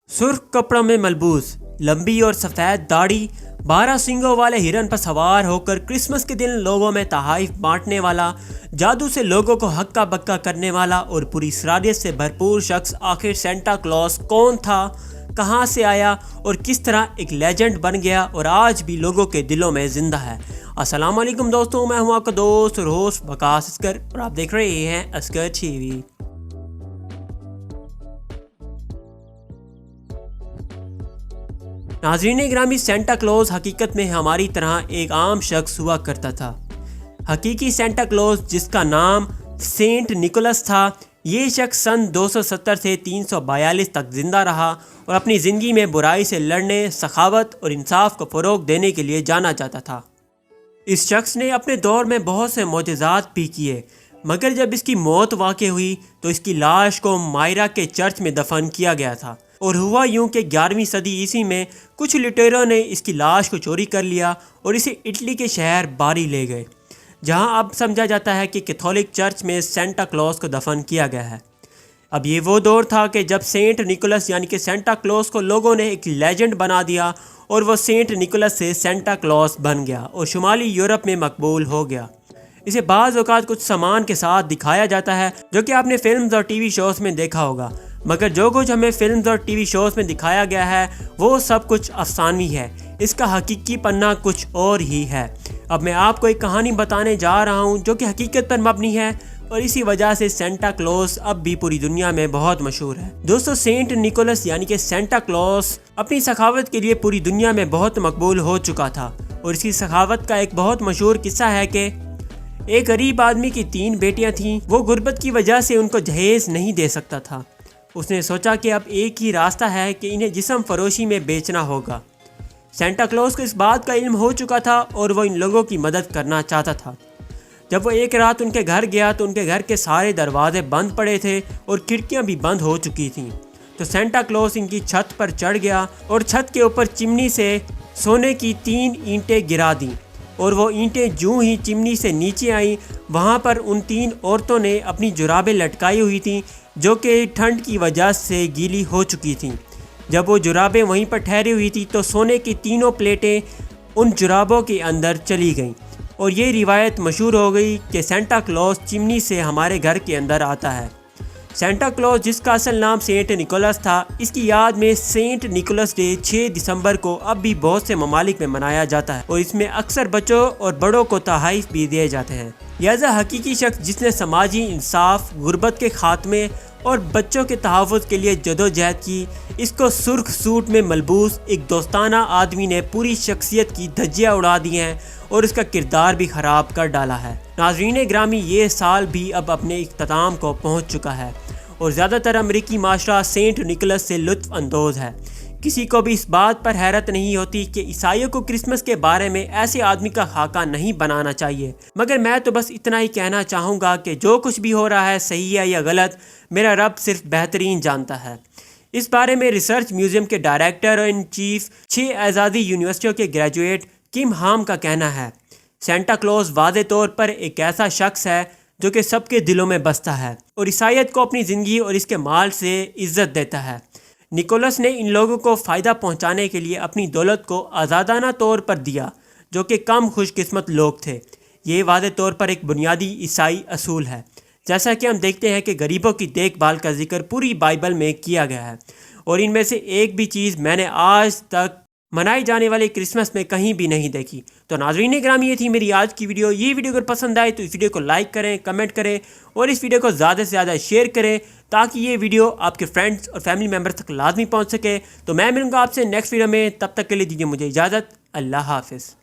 सुर्ख कपड़ों में मलबूस, लंबी और सफ़ेद दाढ़ी, 12 सींगों वाले हिरन पर सवार होकर क्रिसमस के दिन लोगों में तहाइफ बांटने वाला, जादू से लोगों को हक्का बक्का करने वाला और पूरी सरारियत से भरपूर शख्स आखिर सेंटा क्लॉज कौन था, कहाँ से आया और किस तरह एक लेजेंड बन गया और आज भी लोगों के दिलों में जिंदा है। अस्सलाम वालेकुम दोस्तों, मैं हूं आपका दोस्त और होस्ट वकास असगर और आप देख रहे हैं असगर टीवी। नाज़रीन ग्रामी, सेंटा क्लॉज हकीकत में हमारी तरह एक आम शख्स हुआ करता था। हकीकी सेंटा क्लॉज, जिसका नाम सेंट निकोलस था, ये शख्स सन 270 से 342 तक जिंदा रहा और अपनी ज़िंदगी में बुराई से लड़ने, सखावत और इंसाफ को फ़रोग़ देने के लिए जाना जाता था। इस शख्स ने अपने दौर में बहुत से मोजज़ात भी किए, मगर जब इसकी मौत वाक़ई हुई तो इसकी लाश को मायरा के चर्च में दफन किया गया था। और हुआ यूं कि 11वीं सदी ईस्वी में कुछ लुटेरों ने इसकी लाश को चोरी कर लिया और इसे इटली के शहर बारी ले गए, जहां अब समझा जाता है कि कैथोलिक चर्च में सेंटा क्लॉज को दफन किया गया है। अब ये वो दौर था कि जब सेंट निकोलस यानी कि सेंटा क्लॉज को लोगों ने एक लेजेंड बना दिया और वो सेंट निकोलस से सेंटा क्लॉज बन गया और शुमाली यूरोप में मकबूल हो गया। इसे बाज़ औक़ात कुछ सामान के साथ दिखाया जाता है, जो कि आपने फिल्म्स और टीवी शोज़ में देखा होगा, मगर जो कुछ हमें फिल्म्स और टीवी शोज़ में दिखाया गया है वो सब कुछ अफसानवी है। इसका हकीकी पन्ना कुछ और ही है। अब मैं आपको एक कहानी बताने जा रहा हूँ जो कि हकीकत पर मबनी है और इसी वजह से सेंटा क्लॉज अब भी पूरी दुनिया में बहुत मशहूर है। दोस्तों, सेंट निकोलस यानी कि सेंटा क्लॉज अपनी सखावत के लिए पूरी दुनिया में बहुत मकबूल हो चुका था और इसी सखावत का एक बहुत मशहूर किस्सा है कि एक गरीब आदमी की 3 बेटियां थीं। वो गुर्बत की वजह से उनको जहेज नहीं दे सकता था। उसने सोचा कि अब एक ही रास्ता है कि इन्हें जिस्म फरोशी में बेचना होगा। सेंटा क्लॉज को इस बात का इल्म हो चुका था और वो इन लोगों की मदद करना चाहता था। जब वो एक रात उनके घर गया तो उनके घर के सारे दरवाजे बंद पड़े थे और खिड़कियां भी बंद हो चुकी थीं। तो सेंटा क्लॉज इनकी छत पर चढ़ गया और छत के ऊपर चिमनी से सोने की 3 ईंटें गिरा दी और वो ईंटें जूं ही चिमनी से नीचे आईं, वहाँ पर उन 3 औरतों ने अपनी जुराबें लटकाई हुई थीं जो कि ठंड की वजह से गीली हो चुकी थीं। जब वो जुराबें वहीं पर ठहरी हुई थी तो सोने की 3 प्लेटें उन जुराबों के अंदर चली गईं और ये रिवायत मशहूर हो गई कि सेंटा क्लॉज चिमनी से हमारे घर के अंदर आता है। सेंटा क्लॉज, जिसका असल नाम सेंट निकोलस था, इसकी याद में सेंट निकोलस डे 6 दिसंबर को अब भी बहुत से ममालिक में मनाया जाता है और इसमें अक्सर बच्चों और बड़ों को तोहफ़े भी दिए जाते हैं। लिहाजा हकीकी शख्स जिसने समाजी इंसाफ, गुर्बत के खात्मे और बच्चों के तहफ़्फ़ुज़ के लिए जदोजहद की, इसको सुर्ख सूट में मलबूस एक दोस्ताना आदमी ने पूरी शख्सियत की धज्जियाँ उड़ा दी हैं और उसका किरदार भी ख़राब कर डाला है। नाज़रीन ग्रामी, ये साल भी अब अपने इख्तिताम को पहुँच चुका है और ज़्यादातर अमरीकी माशरा सेंट निकोलस से लुत्फ़ अंदोज़ है। किसी को भी इस बात पर हैरत नहीं होती कि ईसाइयों को क्रिसमस के बारे में ऐसे आदमी का खाका नहीं बनाना चाहिए, मगर मैं तो बस इतना ही कहना चाहूँगा कि जो कुछ भी हो रहा है, सही है या गलत, मेरा रब सिर्फ बेहतरीन जानता है। इस बारे में रिसर्च म्यूज़ियम के डायरेक्टर इन चीफ 6 आज़ादी यूनिवर्सिटियों के ग्रेजुएट किम हाम का कहना है, सेंटा क्लॉज वाज़े तौर पर एक ऐसा शख्स है जो कि सबके दिलों में बसता है और ईसाइयत को अपनी ज़िंदगी और इसके माल से इज़्ज़त देता है। निकोलस ने इन लोगों को फ़ायदा पहुंचाने के लिए अपनी दौलत को आज़ादाना तौर पर दिया, जो कि कम खुशकिस्मत लोग थे। ये वाज़े तौर पर एक बुनियादी ईसाई असूल है। जैसा कि हम देखते हैं कि गरीबों की देखभाल का जिक्र पूरी बाइबल में किया गया है और इनमें से एक भी चीज़ मैंने आज तक मनाई जाने वाले क्रिसमस में कहीं भी नहीं देखी। तो नाज़रीन ग्रामी, ये थी मेरी आज की वीडियो। ये वीडियो अगर पसंद आए तो इस वीडियो को लाइक करें, कमेंट करें और इस वीडियो को ज़्यादा से ज़्यादा शेयर करें ताकि ये वीडियो आपके फ्रेंड्स और फैमिली मेम्बर्स तक लाजमी पहुंच सके। तो मैं मिलूंगा आपसे नेक्स्ट वीडियो में, तब तक के लिए दीजिए मुझे इजाज़त। अल्लाह हाफ़िज़।